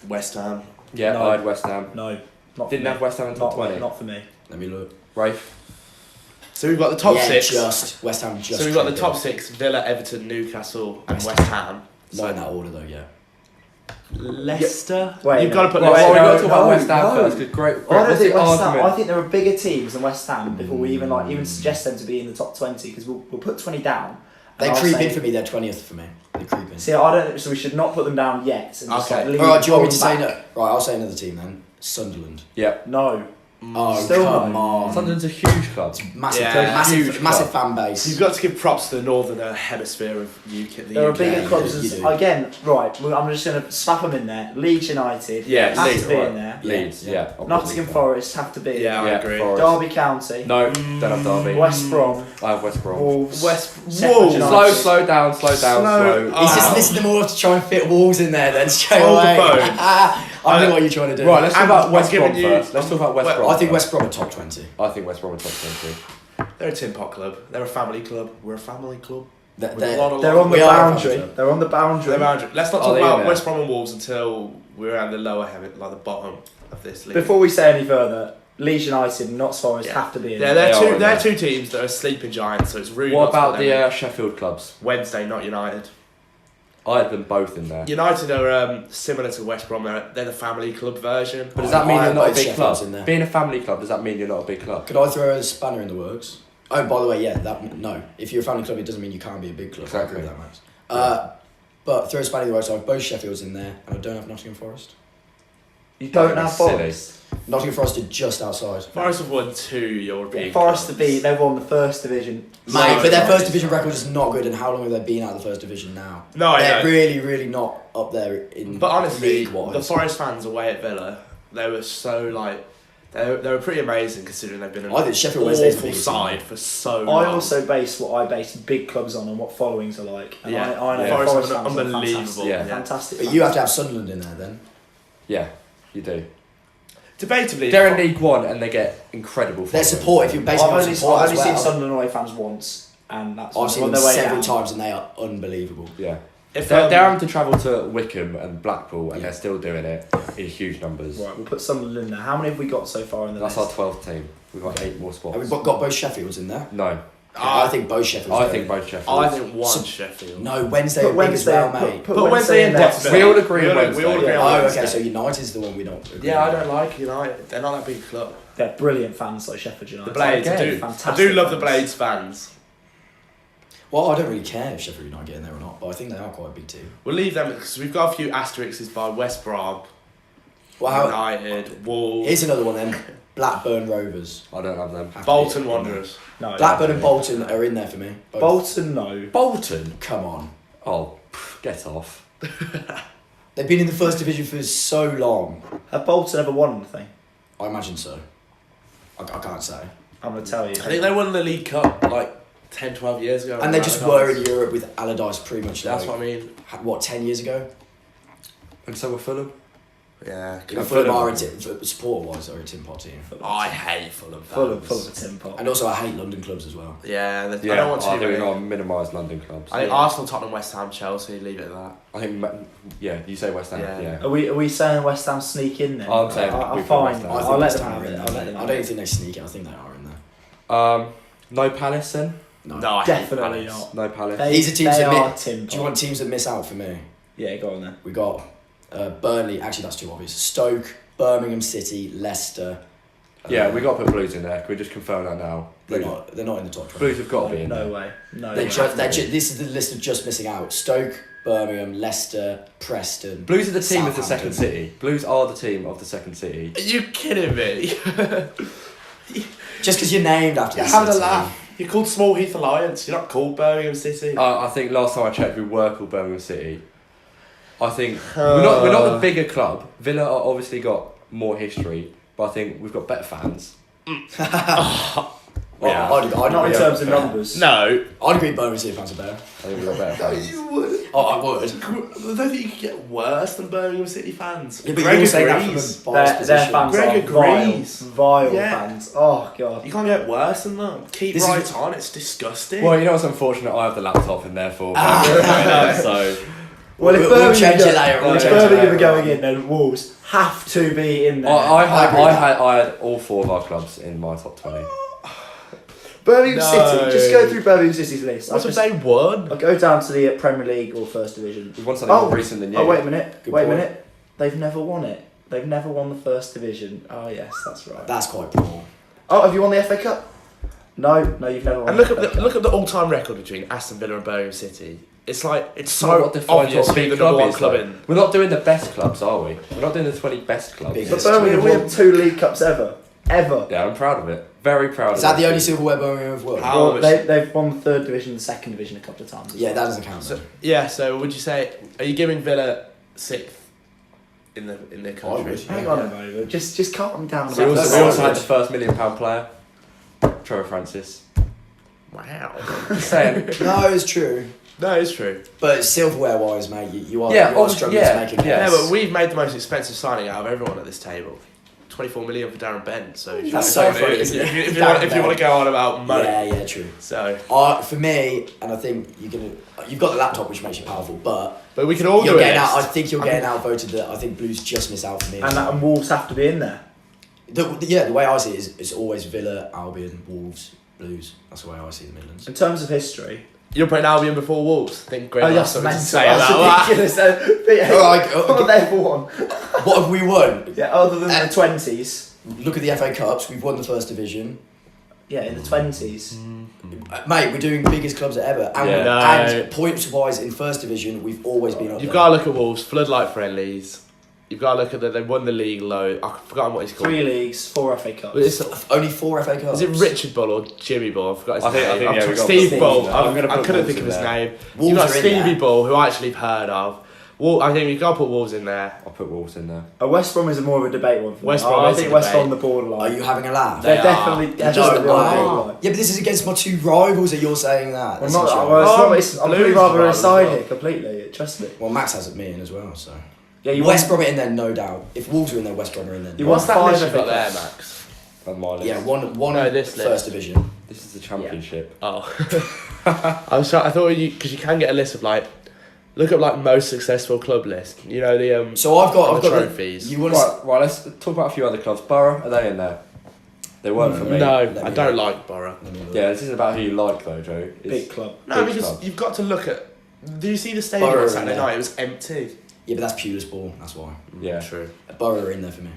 West Ham. Yeah, No. I had West Ham. No, not Didn't for have me. West Ham in top Not 20. Not for me. Let me look. Rafe. So we've got the top yeah, six. just West Ham. Just So we've got the creeping. top six: Villa, Everton, Newcastle, and West West Ham. Not in that order though. Yeah. Leicester. Wait, You've no. got to put Wait, Well, Leicester. we've got to no, talk about no, West Ham no. first, because great. I don't what's think the West Ham. argument? I think there are bigger teams than West Ham before we even suggest them to be in the top 20 because we'll put 20 down. They and I'll creep say- in for me. They're 20th for me. They creep in. See, I don't. So we should not put them down yet. And just Okay. like leave All right. Do you want me to them say no? back. Right. I'll say another team then. Sunderland. Yeah. No. Oh Still come no. on. Sunderland's a huge club. Massive, Yeah. Huge massive club. fan base. You've got to give props to the northern hemisphere of UK. The There are UK. bigger you clubs do, as, you do. again. Right, I'm just going to slap them in there. Leeds United. Yeah, have Leeds, to be right. in there. Leeds, Yeah. yeah. I'll put Nottingham Leeds Forest have to be. in Yeah, there. I agree. Forest. Derby County. No, don't have Derby. West Brom. I have West Brom. Wolves. West Sheffield Wolves. United. Slow down, Slow- slow. Oh. He's just listing them all to try and fit Wolves in there. Then straight Hold the away. phone. I know what you're trying to do. Right, let's talk And about I've West given Brom you- first. Let's talk about West Well, Brom. I think first. West Brom are top 20. I think West Brom are top 20. They're a tin pot club. They're a family club. We're a family club. They're, With a lot of They're on the We are a boundary. family club. They're on the boundary. They're boundary. Let's not Are talk they in about there? West Brom and Wolves until we're at the lower heaven, like the bottom of this league. Before we say any further, Leeds United and Notts Forest Yeah. have to be in. Yeah, there. They are they're in they're there. two teams that are sleeping giants. So it's rude. What not to about put them in. the Sheffield clubs? Wednesday, not United? I had them both in there. United are similar to West Brom. They're the family club version. But does that mean I you're have not a both big Sheffields club? in there. Being a family club, does that mean you're not a big club? Could I throw a spanner in the works? Oh, by the way, yeah, no. If you're a family club, it doesn't mean you can't be a big club. I Exactly. agree with that, Max. But throw a spanner in the works. I have both Sheffields in there, and I don't have Nottingham Forest. You don't That's have silly. Forest. Nottingham Forest are just outside. Forest have won 2 European. Forest to clubs. be. They've won the first division. Mate, but their Sorry. first division record is not good, and how long have they been out of the first division now? No, I They're know. really, really not up there in But honestly, league-wise. the Forest fans away at Villa, they were so like, they were pretty amazing considering they've been an I think Sheffield Wednesday's the awful biggest side team. for so long. I also base what I base big clubs on and what followings are like. And Yeah. I know Yeah. Forest, Forest fans are are unbelievable. fantastic. Yeah. Fantastic. But fans. you have to have Sunderland in there then. Yeah, you do. Debatably, They're in League One and they get incredible Their followings. support, if you're I've basing on only, support I've as only seen well, Sunderland away fans once, and that's I've on seen them their way several down. times and they are unbelievable. Yeah. if They're having to travel to Wickham and Blackpool and Yeah. they're still doing it in huge numbers. Right, we'll put Sunderland in there. How many have we got so far in the That's our list? 12th team. We've got 8 more spots. Have we got both Sheffields in there? No. I think both Sheffields. I go. think both Sheffield. I think one So- Sheffield. No, Wednesday Put are big as Wednesday, well, put, mate. put But Wednesday Wednesday in and there. Dexter. We all agree We on all Wednesday. agree Yeah. on Oh, Wednesday. okay, so United's the one we don't agree Yeah, I on. don't like United. They're not that big club. They're brilliant fans like Sheffield The United. Blades, I Again, do. I fantastic do love the fans. Blades fans. Well, I don't really care if Sheffield United get in there or not, but I think they are quite a big team. We'll leave them because we've got a few asterisks by West Brom. Wow. United, Wolves, Here's another one then. Blackburn Rovers. I don't have them. Bolton Wanderers. No. Blackburn and Bolton are in there for me. Both. Bolton, no. Bolton? Come on. Oh, get off. They've been in the first division for so long. Have Bolton ever won anything? I imagine so. I can't say. I'm going to tell you. I think they won the League Cup like 10, 12 years ago. And they just were in Europe with Allardyce pretty much. That's like, what I mean. What, 10 years ago? And so were Fulham. Yeah. You know, Fulham are a supporter-wise are a tin pot team. I hate Fulham. Fulham fans. a tin pot. And also I hate London clubs as well. Yeah, Yeah, I don't want I to. think we're going to minimise London clubs. I think Arsenal, Tottenham, West Ham, Chelsea. Leave it at that. I think, you say West Ham. Yeah. Yeah. Are we saying West Ham sneak in then? I'm saying I'm we put fine. West Ham. I'll let West them Ham have are it. in I'll there. let them I have don't it. think they sneak it. I think they are in there. No Palace then? No, I hate Definitely Palace. not. No Palace. These are teams they that are miss. tin Do you want teams that miss out for me? Yeah, go on then. We got Burnley. Actually, that's too obvious. Stoke, Birmingham City, Leicester. Yeah, we got to put Blues in there. Can we just confirm that now? They're not in the top 20. Blues have got to be in No there. way. No They're way. this is the list of just missing out. Stoke, Birmingham, Leicester, Preston. Blues are the team of the Southampton. second city. Blues are the team of the second city. Are you kidding me? Just because you're named after You're the having a city. laugh. You're called Small Heath Alliance. You're not called Birmingham City. I think last time I checked, we were called Birmingham City. I think we're not the bigger club. Villa are obviously got more history, but I think we've got better fans. Yeah, I'd Not in agree. terms of numbers. No. I'd agree Birmingham City fans are better. I think we've got better fans. You would. Oh, I would. I don't think you could get worse than Birmingham City fans. Yeah, but Greg you're saying that agrees. from a biased Their position. fans Greg are vile. agrees. Vile Yeah. fans. Oh, God. You can't get worse than that. Keep This is- right on. It's disgusting. Well, you know what's unfortunate? I have the laptop and therefore. So Well, if We'll Birmingham change it go- later, we'll if change it Birmingham later. are going in, then Wolves have to be in there. I agree with that. had all four of our clubs in my top 20. Birmingham No. City. Just go through Birmingham City's list. What if they won? I'll go down to the Premier League or First Division. We've won something more recent than you. Oh, wait a minute. Good wait point. a minute. They've never won it. They've never won the First Division. Oh, yes, that's right. That's quite poor. Oh, have you won the FA Cup? No, you've never won And look the at FA the Cup. look at the all-time record between Aston Villa and Birmingham City. It's like it's It's not so what defines obvious what who big the club number one is. club though. in. We're not doing the best clubs, are we? We're not doing the 20 best clubs. Big. But Birmingham We won 2 League Cups ever. Ever. Yeah, I'm proud of it. Very proud Is of it. that the only silverware Birmingham have won? How Well, much- they've won the Third Division, the Second Division a couple of times. as Yeah, well. that doesn't count. So, yeah, so would you say are you giving Villa 6th in the country? would. Hang on a moment. Just calm down. We about also, that. we also had the first £1 million player, Trevor Francis. Wow. Just saying. No, it's true. No, it's true. But silverware-wise, mate, you are, Yeah, you are struggling yeah, to make a yeah. case. Yeah, but we've made the most expensive signing out of everyone at this table. 24 million for Darren Bent. So if you That's want so to- funny, if, isn't you- it? if you Darren want, if you want Bent. to go on about money, Yeah, true. so For me, and I think you've got the laptop, which makes you powerful, but but we can all you're do getting it. out. I think you're getting outvoted. That I think Blues just miss out for me. And Wolves have to be in there. The way I see it is it's always Villa, Albion, Wolves, Blues. That's the way I see the Midlands. In terms of history. You're putting Albion before Wolves. I think Greg Oh, has that's something to mental. say That's about that. ridiculous. Alright, What have they won? What have we won? Yeah, other than the 20s. Look at the FA Cups. We've won the First Division. Yeah, in the 20s. Mate, we're doing biggest clubs ever. And, Yeah. No. and points-wise, in First Division, we've always been up You've there. got to look at Wolves, floodlight friendlies. You've got to look at they won the league low. I've forgotten what he's called. 3 leagues, 4 FA Cups. But it's- Only 4 FA Cups. is it Richard Bull or Jimmy Bull? I forgot his I think- name. I think, I'm yeah, talking we got Steve Steve Bull. there. I'm gonna I put couldn't Wolves think of in his there. name. Wolves You've got are in Stevie there. Bull, who I actually have heard of. I think you've got to put Wolves in there. I'll put Wolves in there. West Brom is more of a debate one for West me. Brom I is a think West debate. Brom the borderline. Are you having a laugh? They're They definitely, are. they're Just definitely are. on the borderline. Yeah, but this is against my 2 rivals that you're saying that. Well, That's not, a joke. well, it's Oh, not, it's, I'm putting Blues rather as aside well. here completely. Trust me. Well, Max has me in as well, so. Yeah, you West won, Brom are in there, no doubt. If Wolves are in there, West Brom are in there. You no What's won doubt. that 5 list you've FA got there, Cups. Max? On my list. Yeah, one No, this First list. Division. This is the championship. Oh. I thought because you can get a list of like, look up like most successful club list. You know the So I've got the the trophies. You want to? Right, let's talk about a few other clubs. Borough, are they in there? They weren't for me. No, Let I me don't know. like Borough. Yeah, this isn't about who you like though, Joe. It's big club. No, Big because club. you've got to look at. Do you see the stadium Borough on in Saturday there. night? It was empty. Yeah, but that's Pulis ball. That's why. Yeah. True. Borough are in there for me.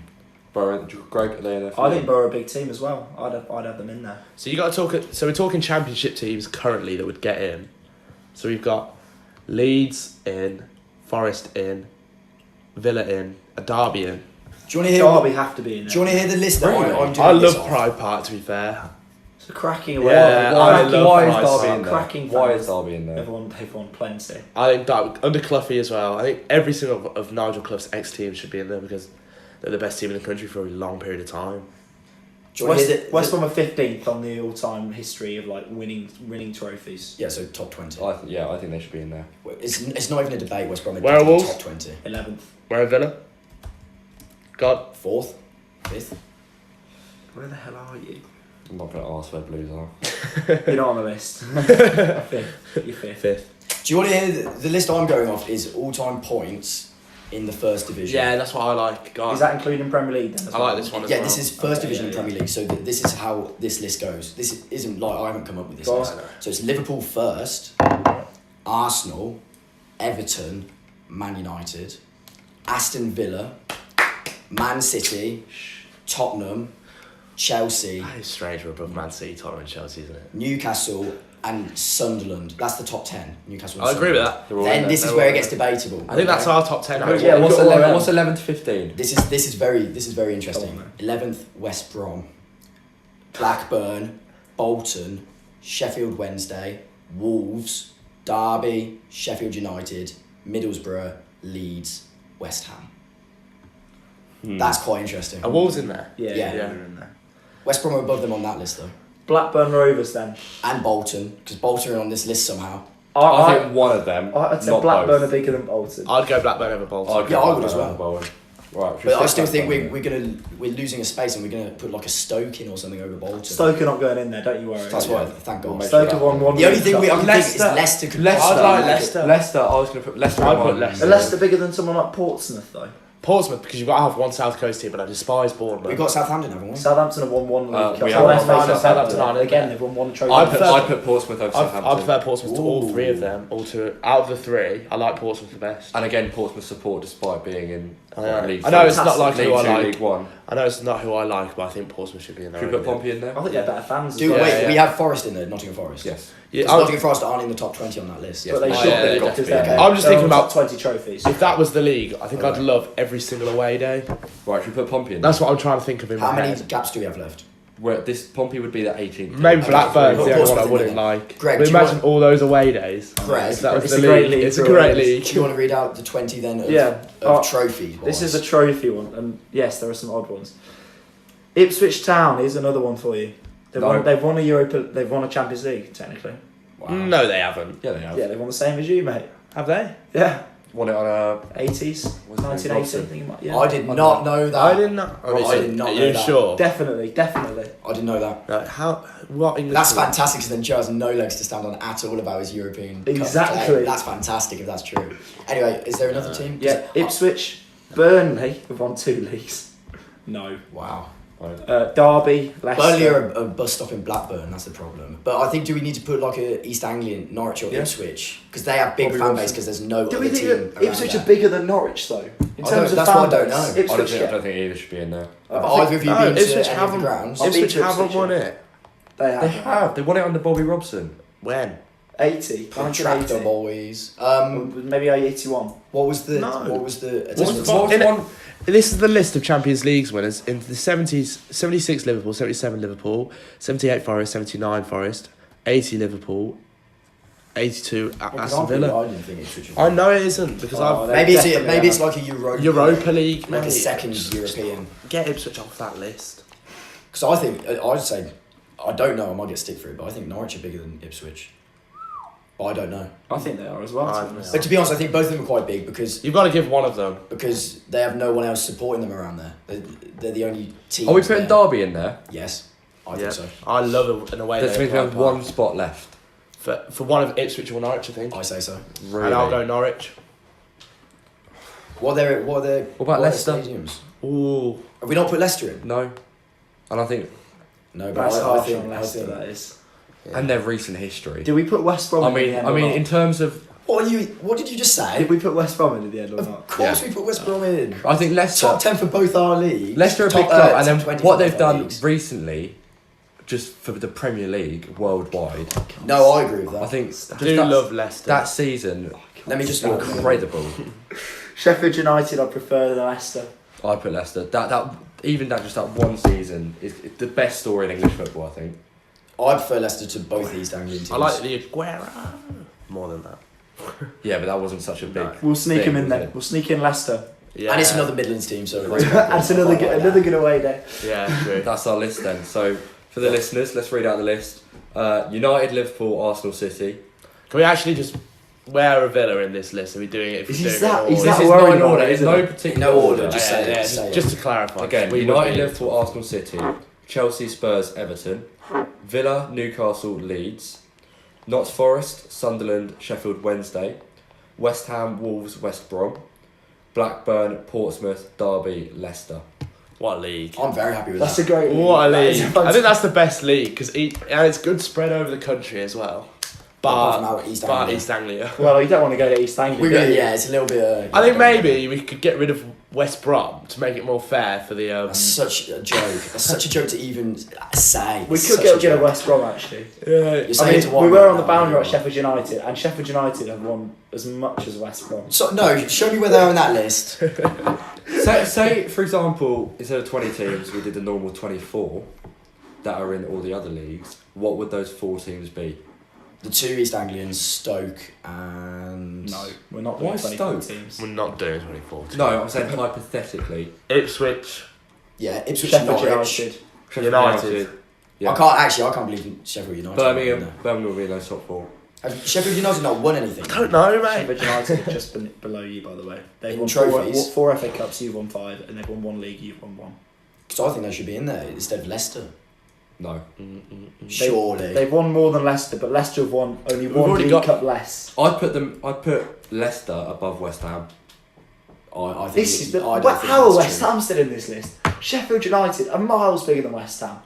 Borough, Greg, are they in there? For I you? think Borough are a big team as well. I'd have them in there. So you got to talk. So we're talking championship teams currently that would get in. So we've got Leeds in, Forest in, Villa in, a Derby in. Do you want to hear? Derby have to be in there. Do you want to hear the list that Really? I'm doing? I this love off? Pride Park, to be fair. It's a cracking away. Yeah, why, I love why is Pride Derby Park. in there? Cracking Why fans. is Derby in there? They've won plenty. I think under Cloughie as well. I think every single of Nigel Clough's ex-teams should be in there because they're the best team in the country for a long period of time. Do you want to hear West Brom are 15th on the all-time history of like winning trophies. Yeah, so top 20. I think they should be in there. It's not even a debate. West Brom are Where are definitely Wolves? top 20. 11th. Where are Villa? God. 4th, 5th. Where the hell are you? I'm not going to ask where Blues are. You're not on the list. Fifth. You're fifth. Fifth. Do you want to hear the list I'm going off is all-time points in the first division? Yeah, that's what I like. God. Is that including Premier League then? as I well? like this one as Yeah, well. this is first Okay, division yeah, Premier League. So this is how this list goes. This isn't like I haven't come up with this Go on. list. So it's Liverpool first, Arsenal, Everton, Man United, Aston Villa, Man City, Tottenham, Chelsea, That is strange. We're above Man City, Tottenham, and Chelsea, isn't it? Newcastle, and Sunderland. That's the top 10. Newcastle. And I agree with Sunderland. that. They're all in Then there. this is They're where all it gets in debatable. I think that's okay? our top 10. Yeah, actually. yeah, What's We've got all 11? around. What's 11 to 15? This is very interesting. Go on, 11th West Brom, Blackburn, Bolton, Sheffield Wednesday, Wolves, Derby, Sheffield United, Middlesbrough, Leeds, West Ham. That's quite interesting. Are Wolves in there? Yeah, Yeah. yeah. We're in there. West Brom are above them on that list though, Blackburn Rovers then. and Bolton because Bolton are on this list somehow. I think one of them. I'd say not Blackburn both. are bigger than Bolton. I'd go Blackburn over Bolton. I'd go Yeah, I would Blackburn as well. over Bolton. Right, But I still Blackburn think in. we're losing a space and we're gonna put like a Stoke in or something over Bolton. Stoke are not going in there, don't you worry. That's Yeah. why. Thank We'll God. make Stoke sure have won one. The only league thing we cup. I can think is Leicester could Leicester. I'd possibly like make it. Leicester. Leicester, I was going to put Leicester I'd on put one. Leicester. Are Leicester bigger than someone like Portsmouth though? Portsmouth, because you've got to have one South Coast team, but I despise Bournemouth. We've got Southampton, haven't we? Southampton have won one league cup. we So have let's won face it, one. Southampton aren't in again, there. they've won one trophy. I prefer- I'd put Portsmouth over I Southampton. prefer Portsmouth to all Ooh. three of them. All two out of the three, I like Portsmouth the best. And again, Portsmouth support despite being in League I know Two. it's not like League who I Two, like. League One. I know it's not who I like, but I think Portsmouth should be in there. Should we put over Pompey in there? I think they're better fans. Do as well. wait, yeah. we have Forest in there, Nottingham Forest. Yes. Yeah, Because Nottingham Forest aren't in the top 20 on that list. But they Oh, should yeah, be they've got because to be. they're. I'm just they're thinking on about- top 20 trophies. if that was the league, I think Okay. I'd love every single away day. Right, should we put Pompey in there? That's what I'm trying to think of in How my many head. gaps do we have left? Where this Pompey would be the 18th. Maybe Okay. Blackburn's Put the only one I Portsmouth in wouldn't there. like. Greg, But do you imagine want- all those away days. Greg, If that was It's the a great league. league It's a for great us. league. Do you want to read out the 20 then of, Yeah. trophies? This is a trophy one, and yes, there are some odd ones. Ipswich Town is another one for you. They've No. won. They've won a Europa. They've won a Champions League technically. Wow. No, they haven't. Yeah, they have. Yeah, they've won the same as you, mate. Have they? Yeah, Won it on a. 80s, Was it 1980. I Robson? think it might. Yeah, I did not know that. I didn't know. Right, I did not Are know you that. sure? Definitely. I didn't know that. No, how? What English? That's team? fantastic because then Joe has no legs to stand on at all about his European Cup Exactly. play. That's fantastic if that's true. Anyway, is there another team? 'Cause Yeah, Ipswich, Burnley have won 2 leagues. No. Wow. Derby, Leicester. Burnley are a bus stop in Blackburn, that's the problem. But I think, do we need to put like a East Anglian, Norwich or Yeah. Ipswich? Because they have big Bobby fan Robson. base because there's no Do other we think team that around Ipswich there. are bigger than Norwich though? In I terms don't- of that's fan what I don't base? know. I Ipswich, don't think either should be in there. Have either of you been to Ipswich any of the haven't. grounds? I've been Ipswich to haven't Ipswich, won yeah. it. They They have. have. They won it under Bobby Robson. When? 80. Tractor 1980. boys. Maybe 81. What was the? No. What was the? What attendance? was the In it- one? This is the list of Champions Leagues winners in the 70s: 76 Liverpool, 77 Liverpool, 78 Forest, 79 Forest, 80 Liverpool, 82 Aston Villa. I didn't think Ipswich. I know it isn't because Oh, I've they- Maybe it's definitely maybe it's have. like a Europa League, like a mate. second European. Get Ipswich off that list. Because I think I'd say I don't know. I might get stick for it, but I think Norwich are bigger than Ipswich. But I don't know. I think they are as well. I to don't be honest. But to be honest, I think both of them are quite big because You've got to give one of them. they have no one else supporting them around there. They're the only team. Are we putting Derby in there? Yes, I Yeah. think so. I love an away That day means we at have Pride Park. one spot left. For one of Ipswich or Norwich, I think. I say so. Really? And I'll go Norwich. What are their What about what are their Leicester? stadiums? Ooh. Have we not put Leicester in? No. And I think, No, but That's I harsh think on I Leicester, think. that is. and their recent history. Did we put West Brom I in the mean, end I or mean, not? in terms of, What did you just say? Did we put West Brom in the end or Of not? course Yeah. we put West Brom in. I think Leicester, Top 10 for both our leagues. Leicester are a Top, big club, and top then 20 what for they've both our done leagues. recently, just for the Premier League worldwide, No, I agree with that. I think just I do that, love Leicester. that season Let me just was look. incredible. Sheffield United, I prefer the Leicester. I put Leicester. That one season is the best story in English football, I think. I prefer Leicester to both East Anglian teams. I like the Aguero more than that. Yeah, but that wasn't such a big. No. We'll sneak thing, him in was there. it? We'll sneak in Leicester. Yeah. And it's another Midlands team, so That's another good away day. Yeah, true. That's our list then. So for the listeners, let's read out the list. United, Liverpool, Arsenal, City. Can we actually just wear a Villa in this list? Are we doing it? If we're Is doing that- it in is order? that This is worried not in about order. it, It's isn't no it? particular No order, just Yeah, say it. yeah, Say just it. to clarify. Again, We would United, be- Liverpool, Arsenal, City, Chelsea, Spurs, Everton, Villa, Newcastle, Leeds, Notts Forest, Sunderland, Sheffield Wednesday, West Ham, Wolves, West Brom, Blackburn, Portsmouth, Derby, Leicester. What a league? I'm very happy with That's that. a great league. What a That is league! I think that's the best league because and it's good spread over the country as well. Apart from But our East but Anglia. East Anglia. Well, you don't want to go to East Anglia. We're do gonna, you? yeah, it's a little bit. I think maybe we could get rid of West Brom to make it more fair for the. That's such a joke. That's such a joke to even say. We It's could such get a rid of joke. West Brom actually. Yeah. You're I saying mean, to one we were on the now, boundary at you are. Sheffield United, and Sheffield United have won as much as West Brom. So no, show me where they're on that list. Say, for example, instead of 20 teams, we did the normal 24 that are in all the other leagues. What would those 4 teams be? The 2 East Anglians, Stoke and No, we're not Why doing 24 Stoke? teams. We're not doing 24. No, I'm saying hypothetically. Ipswich. yeah, Ipswich, Sheffield Norwich. United. Sheffield United. Yeah. I can't believe Sheffield United. Birmingham will be in those top 4. Have Sheffield United not won anything? I don't know, mate. Sheffield United are just below you, by the way. They've In won trophies? 4 FA Cups, you've won 5, and they've won 1 league, you've won 1. So I think they should be in there instead of Leicester. No. Surely. They've won more than Leicester, but Leicester have won only We've 1 already League got- Cup less. I'd put Leicester above West Ham. I think This is the, I don't think how are that's West true. Ham still in this list? Sheffield United are miles bigger than West Ham.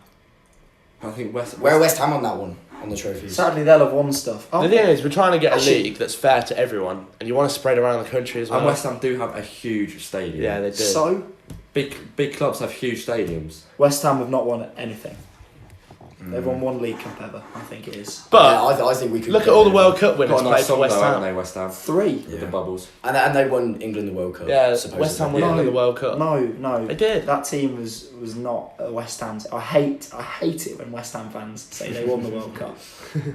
I think Where are West Ham on that one? On the trophies? Sadly, they'll have won stuff. The thing is, we're trying to get Actually- a league that's fair to everyone, and you want to spread around the country as well. And West Ham do have a huge stadium. Yeah, they do. So, Big clubs have huge stadiums. West Ham have not won anything. They've won 1 League Cup ever, I think it is. But yeah, I think we could look get at all the rid of World them. Cup winners Got a played nice for song West though, haven't Ham. they, West Ham? 3? With Yeah. the bubbles. And they won England the World Cup. Yeah, supposedly. West Ham won Yeah. the World Cup. No. They did. That team was not a West Ham. I hate it when West Ham fans say they won the World Cup.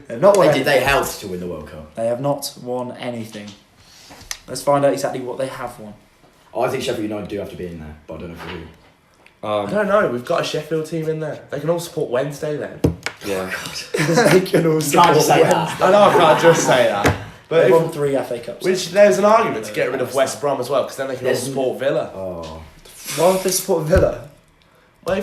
They've not won They did. They anything. helped to win the World Cup. They have not won anything. Let's find out exactly what they have won. I think Sheffield United do have to be in there, but I don't know for who. I don't know. We've got a Sheffield team in there. They can all support Wednesday then. Yeah. They can all You can't just say support that. I know I can't just say that. But They've if, won 3 FA Cups. which there's an argument to get rid of West Brom as well, because then they can all There's- support Villa. Oh. Why would they support Villa? Well,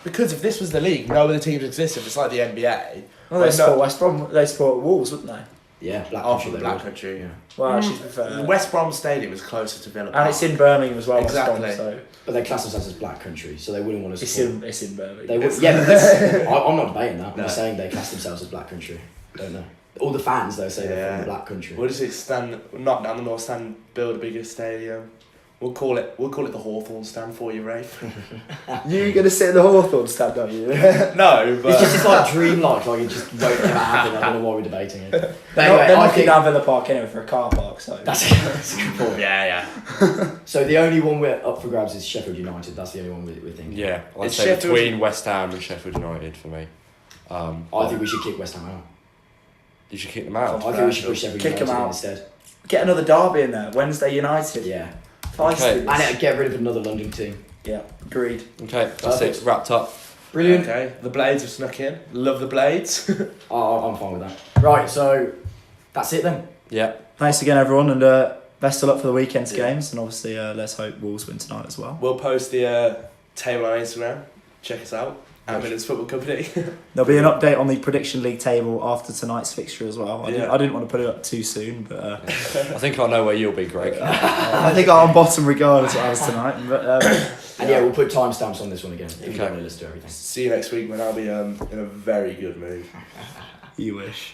because if this was the league, no other teams exist. If it's like the NBA, Well, they no- support West Brom. They support Wolves, wouldn't they? Yeah, Black Oh, Country. for they Black would. Country. Yeah. Well, actually, to be fair. West Brom Stadium is closer to Villa. And it's in Birmingham as well. Exactly. West Brom, so But they class themselves as Black Country, so they wouldn't want to it's support. in Birmingham. They would, yeah, but that's, I'm not debating that. I'm No. just saying they class themselves as Black Country. Don't know. All the fans though say they're Yeah. from the Black Country. What does it stand? Knock down the North Stand, build a bigger stadium. We'll call it the Hawthorn Stand for you, Rafe. You're going to sit in the Hawthorn stand, aren't you? No, but It's just like dreamlike, like it just won't ever happen. I don't know why we're debating it. But They're anyway, I knocking think down Villa Park anyway for a car park, so. that's a good point. yeah. So the only one we're up for grabs is Sheffield United. That's the only one we're thinking. Yeah. I'd It's say Sheffield- between West Ham and Sheffield United for me. I think we should kick West Ham out. You should kick them out. I think we should push Sheffield Kick 'em United in out. instead. Get another derby in there. Wednesday United. Yeah. Feisty. And get rid of another London team. Yeah, agreed. Okay, that's Perfect. it. Wrapped up. Brilliant. Okay, the Blades have snuck in. Love the Blades. I'm fine with that. Right, so that's it then. Yeah. Thanks again, everyone, and best of luck for the weekend's games. And obviously, let's hope Wolves win tonight as well. We'll post the table on Instagram. Check us out. At Midlands Football Company. There'll be an update on the prediction league table after tonight's fixture as well. Yeah. I didn't want to put it up too soon, but I think I know where you'll be, Greg. I think I'm bottom regardless what I was tonight. But And yeah, we'll put timestamps on this one again if you Okay. don't want to listen to everything. See you next week when I'll be in a very good mood. you wish.